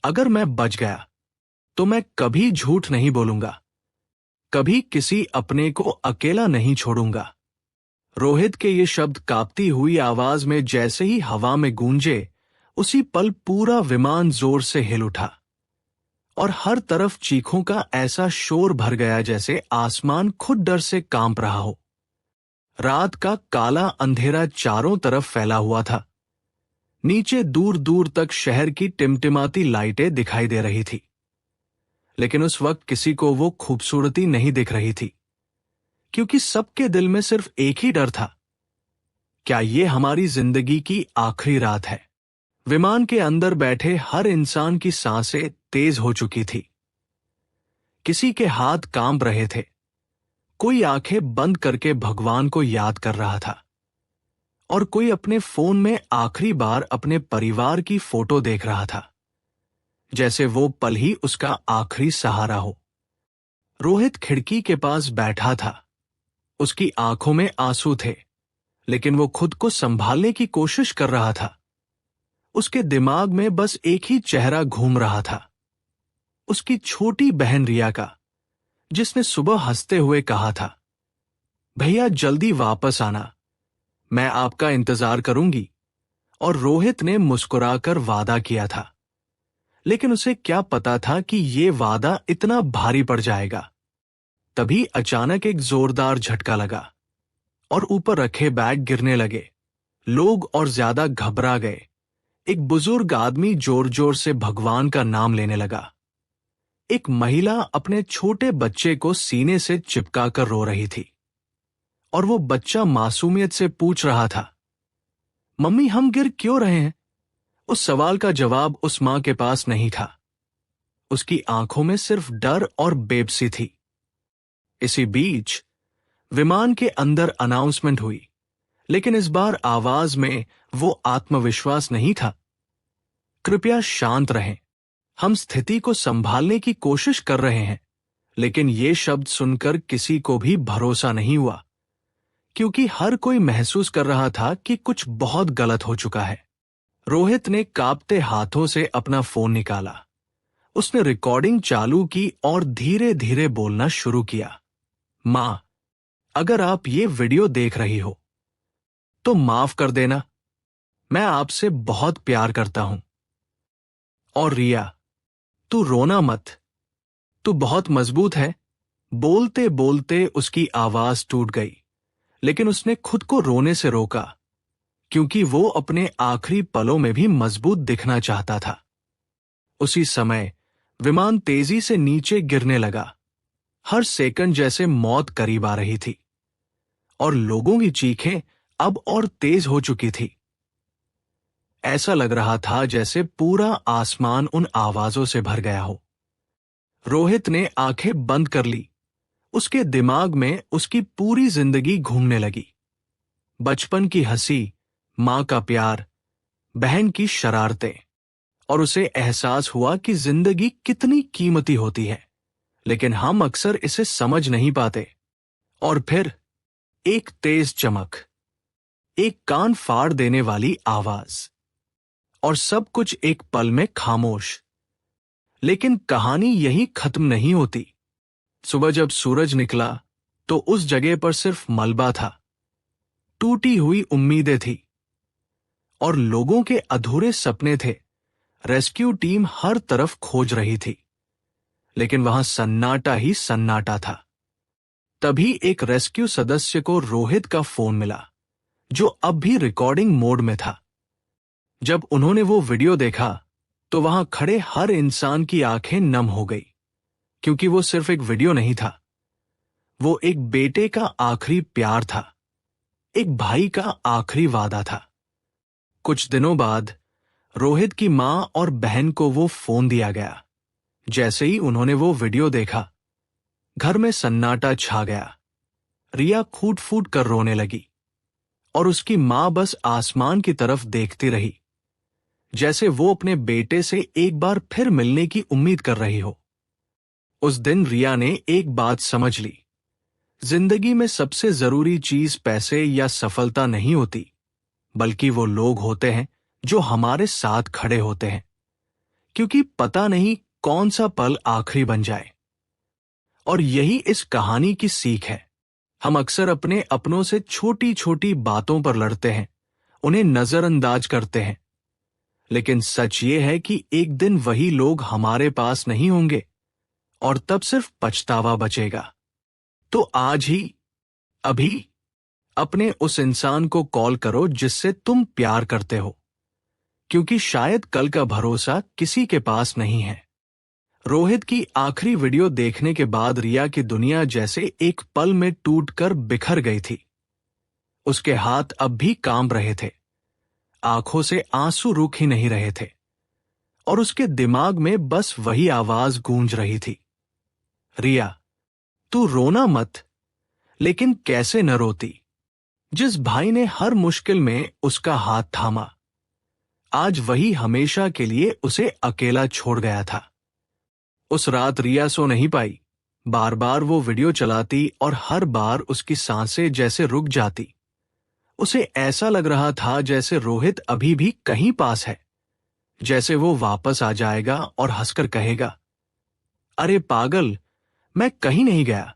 अगर मैं बच गया तो मैं कभी झूठ नहीं बोलूंगा, कभी किसी अपने को अकेला नहीं छोड़ूंगा। रोहित के ये शब्द कांपती हुई आवाज में जैसे ही हवा में गूंजे, उसी पल पूरा विमान जोर से हिल उठा और हर तरफ चीखों का ऐसा शोर भर गया जैसे आसमान खुद डर से कांप रहा हो। रात का काला अंधेरा चारों तरफ फैला हुआ था। नीचे दूर दूर तक शहर की टिमटिमाती लाइटें दिखाई दे रही थी, लेकिन उस वक्त किसी को वो खूबसूरती नहीं दिख रही थी, क्योंकि सबके दिल में सिर्फ एक ही डर था, क्या ये हमारी जिंदगी की आखिरी रात है। विमान के अंदर बैठे हर इंसान की सांसें तेज हो चुकी थी। किसी के हाथ कांप रहे थे, कोई आंखें बंद करके भगवान को याद कर रहा था, और कोई अपने फोन में आखिरी बार अपने परिवार की फोटो देख रहा था, जैसे वो पल ही उसका आखिरी सहारा हो। रोहित खिड़की के पास बैठा था। उसकी आंखों में आंसू थे, लेकिन वो खुद को संभालने की कोशिश कर रहा था। उसके दिमाग में बस एक ही चेहरा घूम रहा था, उसकी छोटी बहन रिया का, जिसने सुबह हंसते हुए कहा था, भैया जल्दी वापस आना, मैं आपका इंतजार करूंगी। और रोहित ने मुस्कुराकर वादा किया था, लेकिन उसे क्या पता था कि ये वादा इतना भारी पड़ जाएगा। तभी अचानक एक जोरदार झटका लगा और ऊपर रखे बैग गिरने लगे। लोग और ज्यादा घबरा गए। एक बुजुर्ग आदमी जोर जोर से भगवान का नाम लेने लगा। एक महिला अपने छोटे बच्चे को सीने से चिपका कर रो रही थी, और वो बच्चा मासूमियत से पूछ रहा था, मम्मी हम गिर क्यों रहे हैं? उस सवाल का जवाब उस मां के पास नहीं था। उसकी आंखों में सिर्फ डर और बेबसी थी। इसी बीच विमान के अंदर अनाउंसमेंट हुई, लेकिन इस बार आवाज में वो आत्मविश्वास नहीं था। कृपया शांत रहें, हम स्थिति को संभालने की कोशिश कर रहे हैं। लेकिन ये शब्द सुनकर किसी को भी भरोसा नहीं हुआ, क्योंकि हर कोई महसूस कर रहा था कि कुछ बहुत गलत हो चुका है। रोहित ने कांपते हाथों से अपना फोन निकाला। उसने रिकॉर्डिंग चालू की और धीरे धीरे बोलना शुरू किया। मां, अगर आप ये वीडियो देख रही हो तो माफ कर देना, मैं आपसे बहुत प्यार करता हूं। और रिया, तू रोना मत, तू बहुत मजबूत है। बोलते बोलते उसकी आवाज टूट गई, लेकिन उसने खुद को रोने से रोका, क्योंकि वो अपने आखिरी पलों में भी मजबूत दिखना चाहता था। उसी समय विमान तेजी से नीचे गिरने लगा। हर सेकंड जैसे मौत करीब आ रही थी, और लोगों की चीखें अब और तेज हो चुकी थी। ऐसा लग रहा था जैसे पूरा आसमान उन आवाजों से भर गया हो। रोहित ने आंखें बंद कर ली। उसके दिमाग में उसकी पूरी जिंदगी घूमने लगी। बचपन की हंसी, मां का प्यार, बहन की शरारतें, और उसे एहसास हुआ कि जिंदगी कितनी कीमती होती है, लेकिन हम अक्सर इसे समझ नहीं पाते। और फिर एक तेज चमक, एक कान फाड़ देने वाली आवाज, और सब कुछ एक पल में खामोश। लेकिन कहानी यहीं खत्म नहीं होती। सुबह जब सूरज निकला तो उस जगह पर सिर्फ मलबा था, टूटी हुई उम्मीदें थी, और लोगों के अधूरे सपने थे। रेस्क्यू टीम हर तरफ खोज रही थी, लेकिन वहां सन्नाटा ही सन्नाटा था। तभी एक रेस्क्यू सदस्य को रोहित का फोन मिला, जो अब भी रिकॉर्डिंग मोड में था। जब उन्होंने वो वीडियो देखा तो वहां खड़े हर इंसान की आंखें नम हो गई, क्योंकि वो सिर्फ एक वीडियो नहीं था, वो एक बेटे का आखिरी प्यार था, एक भाई का आखिरी वादा था। कुछ दिनों बाद रोहित की मां और बहन को वो फोन दिया गया। जैसे ही उन्होंने वो वीडियो देखा, घर में सन्नाटा छा गया। रिया फूट फूट कर रोने लगी, और उसकी मां बस आसमान की तरफ देखती रही, जैसे वो अपने बेटे से एक बार फिर मिलने की उम्मीद कर रही हो। उस दिन रिया ने एक बात समझ ली, जिंदगी में सबसे जरूरी चीज पैसे या सफलता नहीं होती, बल्कि वो लोग होते हैं जो हमारे साथ खड़े होते हैं। क्योंकि पता नहीं कौन सा पल आखिरी बन जाए। और यही इस कहानी की सीख है। हम अक्सर अपने अपनों से छोटी छोटी बातों पर लड़ते हैं, उन्हें नजरअंदाज करते हैं, लेकिन सच ये है कि एक दिन वही लोग हमारे पास नहीं होंगे और तब सिर्फ पछतावा बचेगा। तो आज ही, अभी, अपने उस इंसान को कॉल करो जिससे तुम प्यार करते हो, क्योंकि शायद कल का भरोसा किसी के पास नहीं है। रोहित की आखिरी वीडियो देखने के बाद रिया की दुनिया जैसे एक पल में टूटकर बिखर गई थी। उसके हाथ अब भी कांप रहे थे, आंखों से आंसू रुक ही नहीं रहे थे, और उसके दिमाग में बस वही आवाज गूंज रही थी, रिया, तू रोना मत। लेकिन कैसे न रोती, जिस भाई ने हर मुश्किल में उसका हाथ थामा, आज वही हमेशा के लिए उसे अकेला छोड़ गया था। उस रात रिया सो नहीं पाई। बार बार वो वीडियो चलाती और हर बार उसकी सांसें जैसे रुक जाती। उसे ऐसा लग रहा था जैसे रोहित अभी भी कहीं पास है, जैसे वो वापस आ जाएगा और हंसकर कहेगा, अरे पागल, मैं कहीं नहीं गया।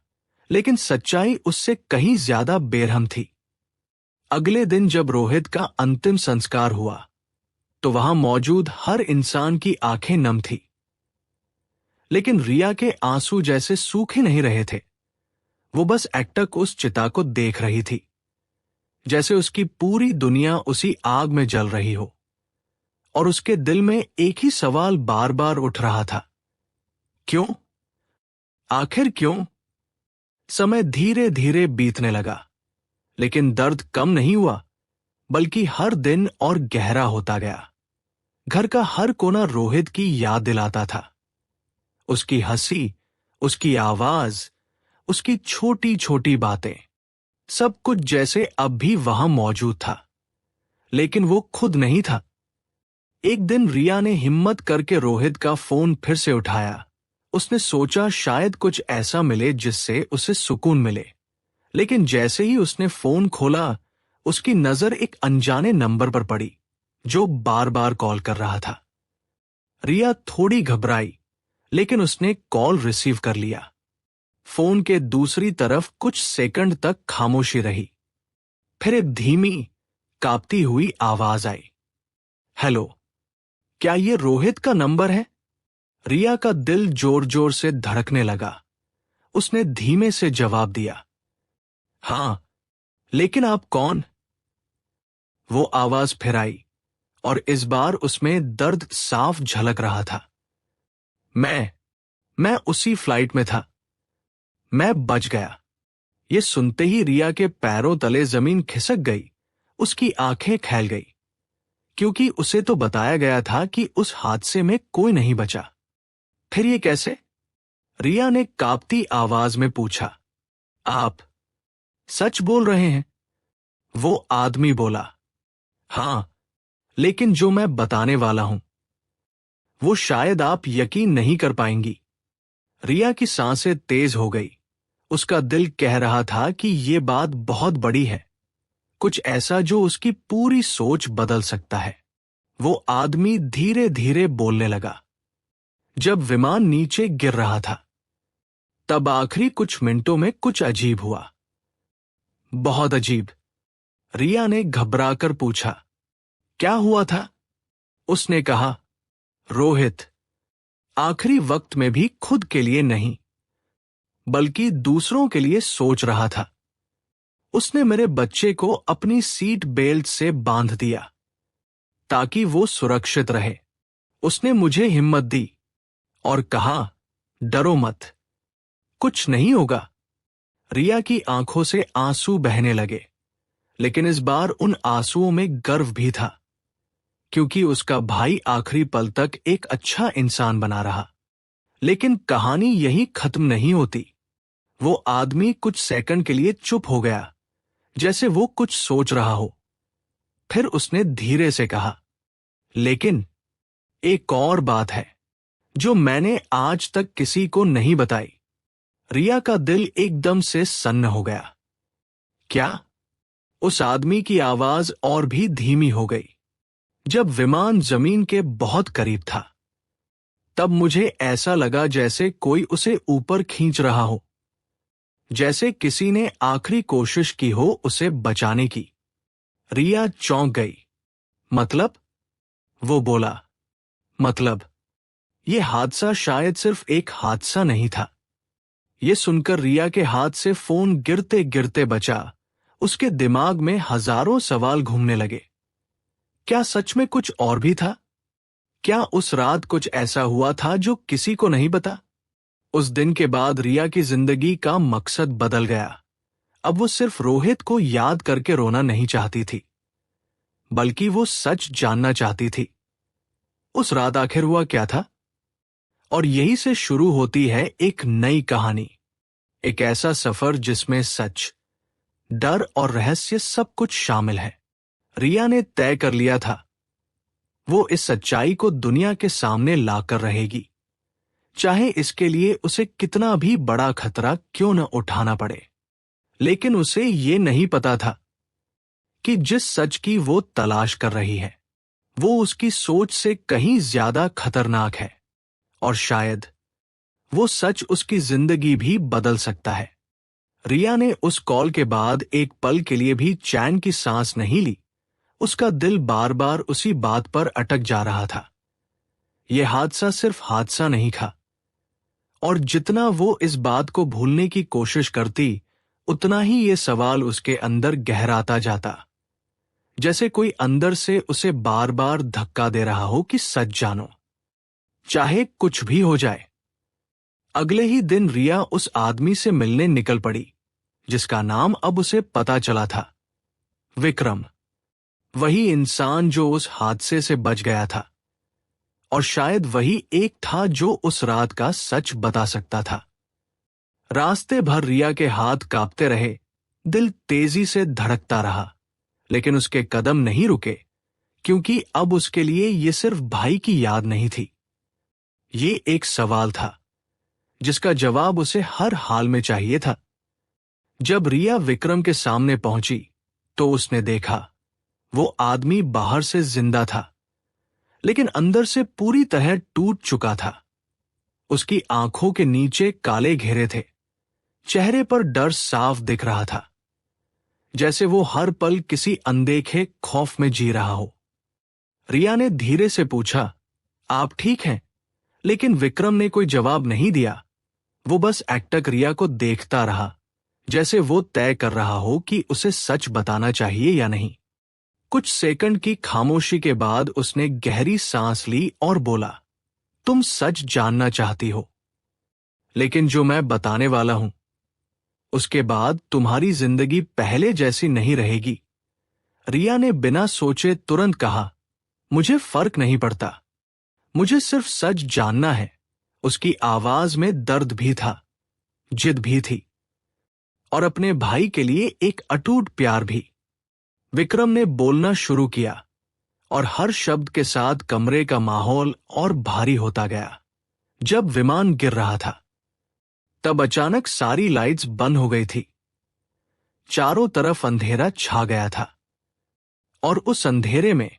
लेकिन सच्चाई उससे कहीं ज्यादा बेरहम थी। अगले दिन जब रोहित का अंतिम संस्कार हुआ, तो वहां मौजूद हर इंसान की आंखें नम थी, लेकिन रिया के आंसू जैसे सूखे नहीं रहे थे। वो बस एकटक उस चिता को देख रही थी, जैसे उसकी पूरी दुनिया उसी आग में जल रही हो। और उसके दिल में एक ही सवाल बार बार उठ रहा था, क्यों? आखिर क्यों? समय धीरे धीरे बीतने लगा, लेकिन दर्द कम नहीं हुआ, बल्कि हर दिन और गहरा होता गया। घर का हर कोना रोहित की याद दिलाता था। उसकी हंसी, उसकी आवाज, उसकी छोटी छोटी बातें, सब कुछ जैसे अब भी वहां मौजूद था, लेकिन वो खुद नहीं था। एक दिन रिया ने हिम्मत करके रोहित का फोन फिर से उठाया। उसने सोचा शायद कुछ ऐसा मिले जिससे उसे सुकून मिले। लेकिन जैसे ही उसने फोन खोला, उसकी नजर एक अनजाने नंबर पर पड़ी, जो बार बार कॉल कर रहा था। रिया थोड़ी घबराई, लेकिन उसने कॉल रिसीव कर लिया। फोन के दूसरी तरफ कुछ सेकंड तक खामोशी रही। फिर एक धीमी, कांपती हुई आवाज आई, हेलो, क्या ये रोहित का नंबर है? रिया का दिल जोर जोर से धड़कने लगा। उसने धीमे से जवाब दिया, हां, लेकिन आप कौन? वो आवाज फिर आई, और इस बार उसमें दर्द साफ झलक रहा था। मैं उसी फ्लाइट में था। मैं बच गया। ये सुनते ही रिया के पैरों तले जमीन खिसक गई। उसकी आंखें फैल गई, क्योंकि उसे तो बताया गया था कि उस हादसे में कोई नहीं बचा। फिर ये कैसे? रिया ने कांपती आवाज में पूछा, आप सच बोल रहे हैं? वो आदमी बोला, हां, लेकिन जो मैं बताने वाला हूं, वो शायद आप यकीन नहीं कर पाएंगी। रिया की सांसें तेज हो गई। उसका दिल कह रहा था कि ये बात बहुत बड़ी है, कुछ ऐसा जो उसकी पूरी सोच बदल सकता है। वो आदमी धीरे धीरे बोलने लगा, जब विमान नीचे गिर रहा था, तब आखिरी कुछ मिनटों में कुछ अजीब हुआ। बहुत अजीब। रिया ने घबराकर पूछा, क्या हुआ था? उसने कहा, रोहित आखिरी वक्त में भी खुद के लिए नहीं, बल्कि दूसरों के लिए सोच रहा था। उसने मेरे बच्चे को अपनी सीट बेल्ट से बांध दिया, ताकि वो सुरक्षित रहे। उसने मुझे हिम्मत दी और कहा, डरो मत, कुछ नहीं होगा। रिया की आंखों से आंसू बहने लगे, लेकिन इस बार उन आंसुओं में गर्व भी था, क्योंकि उसका भाई आखिरी पल तक एक अच्छा इंसान बना रहा। लेकिन कहानी यही खत्म नहीं होती। वो आदमी कुछ सेकंड के लिए चुप हो गया, जैसे वो कुछ सोच रहा हो। फिर उसने धीरे से कहा, लेकिन एक और बात है जो मैंने आज तक किसी को नहीं बताई। रिया का दिल एकदम से सन्न हो गया। क्या? उस आदमी की आवाज और भी धीमी हो गई। जब विमान जमीन के बहुत करीब था, तब मुझे ऐसा लगा जैसे कोई उसे ऊपर खींच रहा हो, जैसे किसी ने आखिरी कोशिश की हो उसे बचाने की। रिया चौंक गई। मतलब? वो बोला। मतलब, ये हादसा शायद सिर्फ एक हादसा नहीं था। ये सुनकर रिया के हाथ से फोन गिरते गिरते बचा। उसके दिमाग में हजारों सवाल घूमने लगे। क्या सच में कुछ और भी था? क्या उस रात कुछ ऐसा हुआ था जो किसी को नहीं पता? उस दिन के बाद रिया की जिंदगी का मकसद बदल गया। अब वो सिर्फ रोहित को याद करके रोना नहीं चाहती थी, बल्कि वो सच जानना चाहती थी। उस रात आखिर हुआ क्या था? और यही से शुरू होती है एक नई कहानी, एक ऐसा सफर जिसमें सच, डर और रहस्य सब कुछ शामिल है। रिया ने तय कर लिया था, वो इस सच्चाई को दुनिया के सामने लाकर रहेगी, चाहे इसके लिए उसे कितना भी बड़ा खतरा क्यों न उठाना पड़े। लेकिन उसे ये नहीं पता था कि जिस सच की वो तलाश कर रही है, वो उसकी सोच से कहीं ज्यादा खतरनाक है, और शायद वो सच उसकी जिंदगी भी बदल सकता है। रिया ने उस कॉल के बाद एक पल के लिए भी चैन की सांस नहीं ली। उसका दिल बार बार उसी बात पर अटक जा रहा था। यह हादसा सिर्फ हादसा नहीं था, और जितना वो इस बात को भूलने की कोशिश करती, उतना ही ये सवाल उसके अंदर गहराता जाता, जैसे कोई अंदर से उसे बार बार धक्का दे रहा हो कि सच जानो, चाहे कुछ भी हो जाए। अगले ही दिन रिया उस आदमी से मिलने निकल पड़ी, जिसका नाम अब उसे पता चला था, विक्रम। वही इंसान जो उस हादसे से बच गया था, और शायद वही एक था जो उस रात का सच बता सकता था। रास्ते भर रिया के हाथ कांपते रहे, दिल तेजी से धड़कता रहा, लेकिन उसके कदम नहीं रुके, क्योंकि अब उसके लिए ये सिर्फ भाई की याद नहीं थी। ये एक सवाल था जिसका जवाब उसे हर हाल में चाहिए था। जब रिया विक्रम के सामने पहुंची, तो उसने देखा वो आदमी बाहर से जिंदा था, लेकिन अंदर से पूरी तरह टूट चुका था। उसकी आंखों के नीचे काले घेरे थे, चेहरे पर डर साफ दिख रहा था, जैसे वो हर पल किसी अनदेखे खौफ में जी रहा हो। रिया ने धीरे से पूछा, आप ठीक हैं? लेकिन विक्रम ने कोई जवाब नहीं दिया। वो बस एकटक रिया को देखता रहा, जैसे वो तय कर रहा हो कि उसे सच बताना चाहिए या नहीं। कुछ सेकंड की खामोशी के बाद उसने गहरी सांस ली और बोला, तुम सच जानना चाहती हो, लेकिन जो मैं बताने वाला हूं, उसके बाद तुम्हारी जिंदगी पहले जैसी नहीं रहेगी। रिया ने बिना सोचे तुरंत कहा, मुझे फर्क नहीं पड़ता, मुझे सिर्फ सच जानना है। उसकी आवाज में दर्द भी था, जिद भी थी, और अपने भाई के लिए एक अटूट प्यार भी। विक्रम ने बोलना शुरू किया, और हर शब्द के साथ कमरे का माहौल और भारी होता गया। जब विमान गिर रहा था, तब अचानक सारी लाइट्स बंद हो गई थी। चारों तरफ अंधेरा छा गया था, और उस अंधेरे में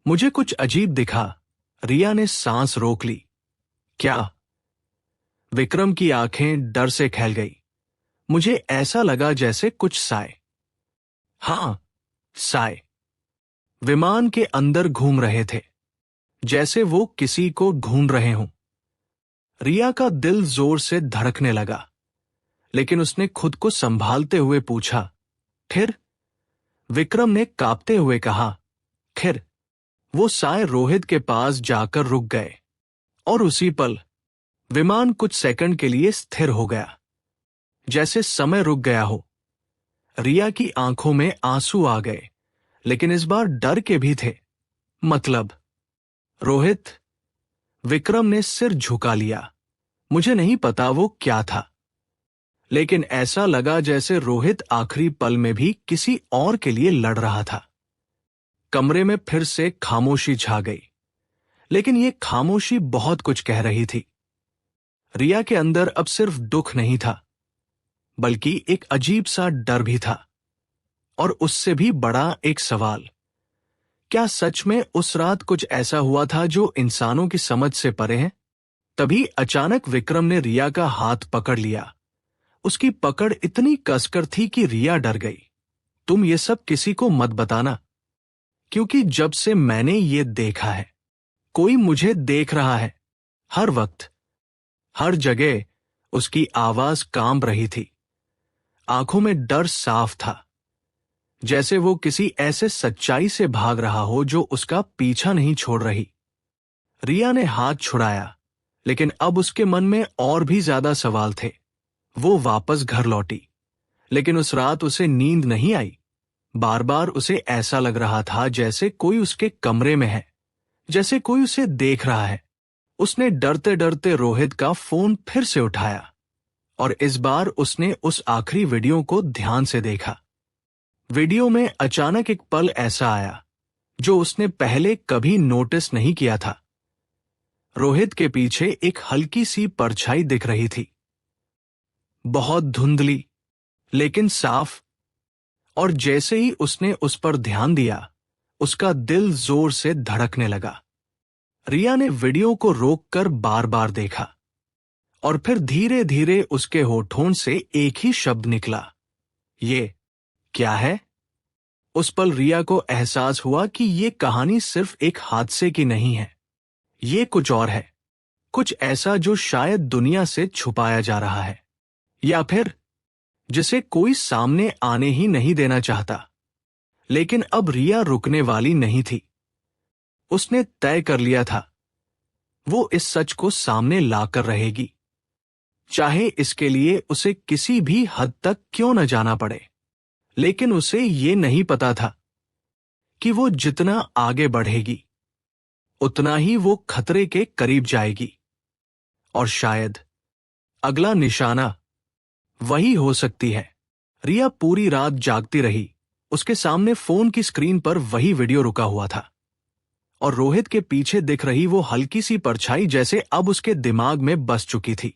मुझे कुछ अजीब दिखा। रिया ने सांस रोक ली। क्या? विक्रम की आंखें डर से फैल गई। मुझे ऐसा लगा जैसे कुछ साए, हां, साए, विमान के अंदर घूम रहे थे, जैसे वो किसी को ढूंढ रहे हों। रिया का दिल जोर से धड़कने लगा, लेकिन उसने खुद को संभालते हुए पूछा, फिर? विक्रम ने कांपते हुए कहा, फिर? वो साए रोहित के पास जाकर रुक गए, और उसी पल विमान कुछ सेकंड के लिए स्थिर हो गया, जैसे समय रुक गया हो। रिया की आंखों में आंसू आ गए, लेकिन इस बार डर के भी थे। मतलब, रोहित? विक्रम ने सिर झुका लिया। मुझे नहीं पता वो क्या था, लेकिन ऐसा लगा जैसे रोहित आखिरी पल में भी किसी और के लिए लड़ रहा था। कमरे में फिर से खामोशी छा गई, लेकिन ये खामोशी बहुत कुछ कह रही थी। रिया के अंदर अब सिर्फ दुख नहीं था, बल्कि एक अजीब सा डर भी था, और उससे भी बड़ा एक सवाल, क्या सच में उस रात कुछ ऐसा हुआ था जो इंसानों की समझ से परे है? तभी अचानक विक्रम ने रिया का हाथ पकड़ लिया। उसकी पकड़ इतनी कसकर थी कि रिया डर गई। तुम ये सब किसी को मत बताना, क्योंकि जब से मैंने ये देखा है, कोई मुझे देख रहा है। हर वक्त, हर जगह उसकी आवाज कांप रही थी। आंखों में डर साफ था, जैसे वो किसी ऐसे सच्चाई से भाग रहा हो जो उसका पीछा नहीं छोड़ रही। रिया ने हाथ छुड़ाया, लेकिन अब उसके मन में और भी ज्यादा सवाल थे। वो वापस घर लौटी, लेकिन उस रात उसे नींद नहीं आई। बार बार उसे ऐसा लग रहा था जैसे कोई उसके कमरे में है, जैसे कोई उसे देख रहा है। उसने डरते डरते रोहित का फोन फिर से उठाया, और इस बार उसने उस आखिरी वीडियो को ध्यान से देखा। वीडियो में अचानक एक पल ऐसा आया जो उसने पहले कभी नोटिस नहीं किया था। रोहित के पीछे एक हल्की सी परछाई दिख रही थी, बहुत धुंधली लेकिन साफ। और जैसे ही उसने उस पर ध्यान दिया, उसका दिल जोर से धड़कने लगा। रिया ने वीडियो को रोककर बार बार देखा, और फिर धीरे धीरे उसके होठों से एक ही शब्द निकला, ये क्या है? उस पल रिया को एहसास हुआ कि ये कहानी सिर्फ एक हादसे की नहीं है। ये कुछ और है, कुछ ऐसा जो शायद दुनिया से छुपाया जा रहा है, या फिर जिसे कोई सामने आने ही नहीं देना चाहता। लेकिन अब रिया रुकने वाली नहीं थी। उसने तय कर लिया था, वो इस सच को सामने लाकर रहेगी, चाहे इसके लिए उसे किसी भी हद तक क्यों न जाना पड़े। लेकिन उसे ये नहीं पता था कि वो जितना आगे बढ़ेगी, उतना ही वो खतरे के करीब जाएगी। और शायद अगला निशाना वही हो सकती है। रिया पूरी रात जागती रही। उसके सामने फोन की स्क्रीन पर वही वीडियो रुका हुआ था, और रोहित के पीछे दिख रही वो हल्की सी परछाई जैसे अब उसके दिमाग में बस चुकी थी।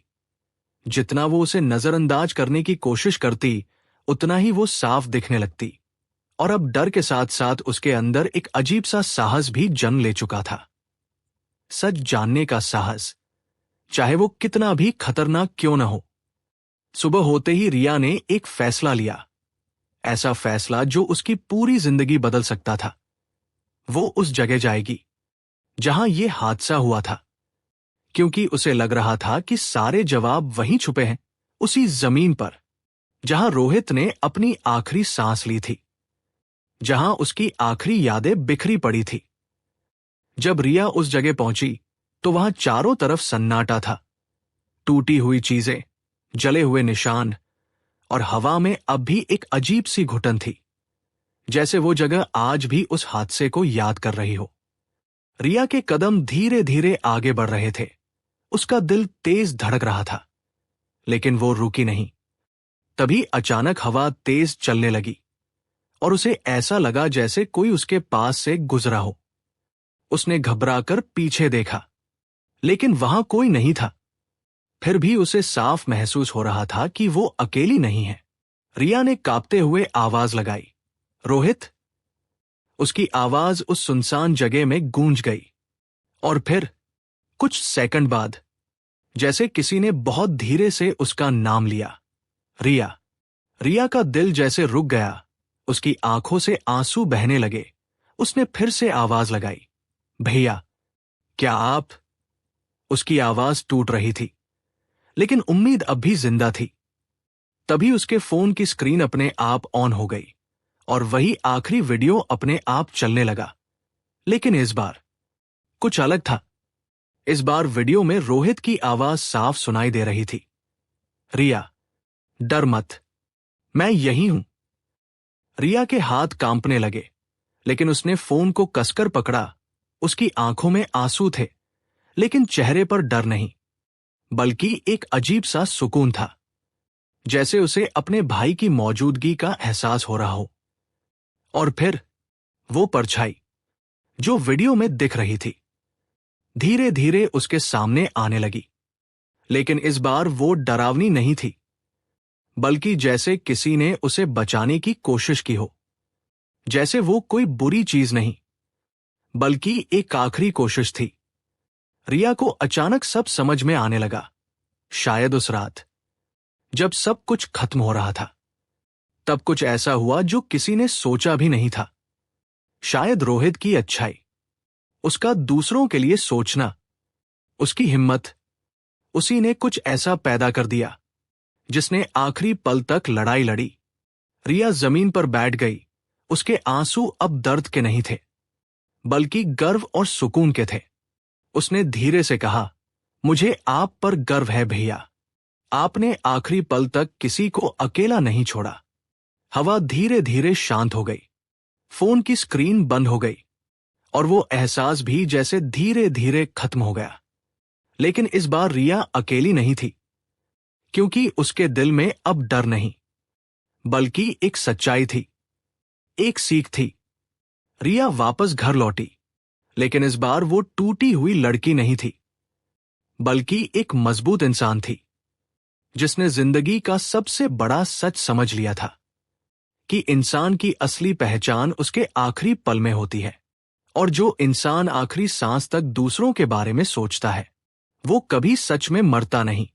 जितना वो उसे नजरअंदाज करने की कोशिश करती, उतना ही वो साफ दिखने लगती। और अब डर के साथ साथ उसके अंदर एक अजीब सा साहस भी जन्म ले चुका था। सच जानने का साहस, चाहे वो कितना भी खतरनाक क्यों न हो। सुबह होते ही रिया ने एक फैसला लिया, ऐसा फैसला जो उसकी पूरी जिंदगी बदल सकता था। वो उस जगह जाएगी जहां ये हादसा हुआ था, क्योंकि उसे लग रहा था कि सारे जवाब वहीं छुपे हैं, उसी जमीन पर जहां रोहित ने अपनी आखिरी सांस ली थी, जहां उसकी आखिरी यादें बिखरी पड़ी थी। जब रिया उस जगह पहुंची तो वहां चारों तरफ सन्नाटा था। टूटी हुई चीजें, जले हुए निशान, और हवा में अब भी एक अजीब सी घुटन थी, जैसे वो जगह आज भी उस हादसे को याद कर रही हो। रिया के कदम धीरे धीरे आगे बढ़ रहे थे। उसका दिल तेज धड़क रहा था, लेकिन वो रुकी नहीं। तभी अचानक हवा तेज चलने लगी, और उसे ऐसा लगा जैसे कोई उसके पास से गुजरा हो। उसने घबराकर पीछे देखा, लेकिन वहां कोई नहीं था। फिर भी उसे साफ महसूस हो रहा था कि वो अकेली नहीं है। रिया ने कांपते हुए आवाज लगाई, रोहित। उसकी आवाज उस सुनसान जगह में गूंज गई, और फिर कुछ सेकंड बाद जैसे किसी ने बहुत धीरे से उसका नाम लिया, रिया। रिया का दिल जैसे रुक गया, उसकी आंखों से आंसू बहने लगे। उसने फिर से आवाज लगाई, भैया, क्या आप? उसकी आवाज टूट रही थी, लेकिन उम्मीद अब भी जिंदा थी। तभी उसके फोन की स्क्रीन अपने आप ऑन हो गई, और वही आखिरी वीडियो अपने आप चलने लगा। लेकिन इस बार कुछ अलग था। इस बार वीडियो में रोहित की आवाज साफ सुनाई दे रही थी, रिया, डर मत, मैं यही हूं। रिया के हाथ कांपने लगे, लेकिन उसने फोन को कसकर पकड़ा। उसकी आंखों में आंसू थे, लेकिन चेहरे पर डर नहीं, बल्कि एक अजीब सा सुकून था, जैसे उसे अपने भाई की मौजूदगी का एहसास हो रहा हो। और फिर वो परछाई जो वीडियो में दिख रही थी, धीरे धीरे उसके सामने आने लगी। लेकिन इस बार वो डरावनी नहीं थी, बल्कि जैसे किसी ने उसे बचाने की कोशिश की हो। जैसे वो कोई बुरी चीज नहीं, बल्कि एक आखिरी कोशिश थी। रिया को अचानक सब समझ में आने लगा। शायद उस रात जब सब कुछ खत्म हो रहा था, तब कुछ ऐसा हुआ जो किसी ने सोचा भी नहीं था। शायद रोहित की अच्छाई, उसका दूसरों के लिए सोचना, उसकी हिम्मत, उसी ने कुछ ऐसा पैदा कर दिया जिसने आखिरी पल तक लड़ाई लड़ी। रिया जमीन पर बैठ गई। उसके आंसू अब दर्द के नहीं थे, बल्कि गर्व और सुकून के थे। उसने धीरे से कहा, मुझे आप पर गर्व है भैया। आपने आखिरी पल तक किसी को अकेला नहीं छोड़ा। हवा धीरे धीरे शांत हो गई। फोन की स्क्रीन बंद हो गई और वो एहसास भी जैसे धीरे धीरे खत्म हो गया। लेकिन इस बार रिया अकेली नहीं थी, क्योंकि उसके दिल में अब डर नहीं, बल्कि एक सच्चाई थी, एक सीख थी। रिया वापस घर लौटी, लेकिन इस बार वो टूटी हुई लड़की नहीं थी, बल्कि एक मजबूत इंसान थी, जिसने जिंदगी का सबसे बड़ा सच समझ लिया था कि इंसान की असली पहचान उसके आखिरी पल में होती है, और जो इंसान आखिरी सांस तक दूसरों के बारे में सोचता है, वो कभी सच में मरता नहीं।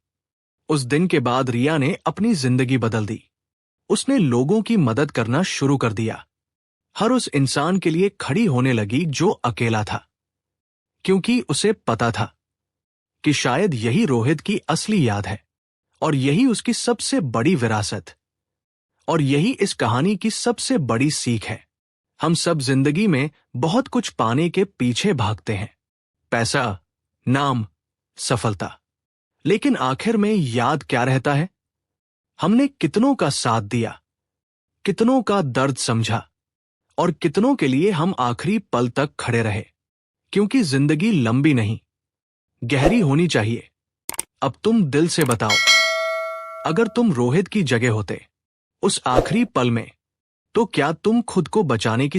उस दिन के बाद रिया ने अपनी जिंदगी बदल दी। उसने लोगों की मदद करना शुरू कर दिया। हर उस इंसान के लिए खड़ी होने लगी जो अकेला था, क्योंकि उसे पता था कि शायद यही रोहित की असली याद है, और यही उसकी सबसे बड़ी विरासत, और यही इस कहानी की सबसे बड़ी सीख है। हम सब जिंदगी में बहुत कुछ पाने के पीछे भागते हैं, पैसा, नाम, सफलता, लेकिन आखिर में याद क्या रहता है? हमने कितनों का साथ दिया, कितनों का दर्द समझा, और कितनों के लिए हम आखिरी पल तक खड़े रहे। क्योंकि जिंदगी लंबी नहीं, गहरी होनी चाहिए। अब तुम दिल से बताओ, अगर तुम रोहित की जगह होते उस आखिरी पल में, तो क्या तुम खुद को बचाने की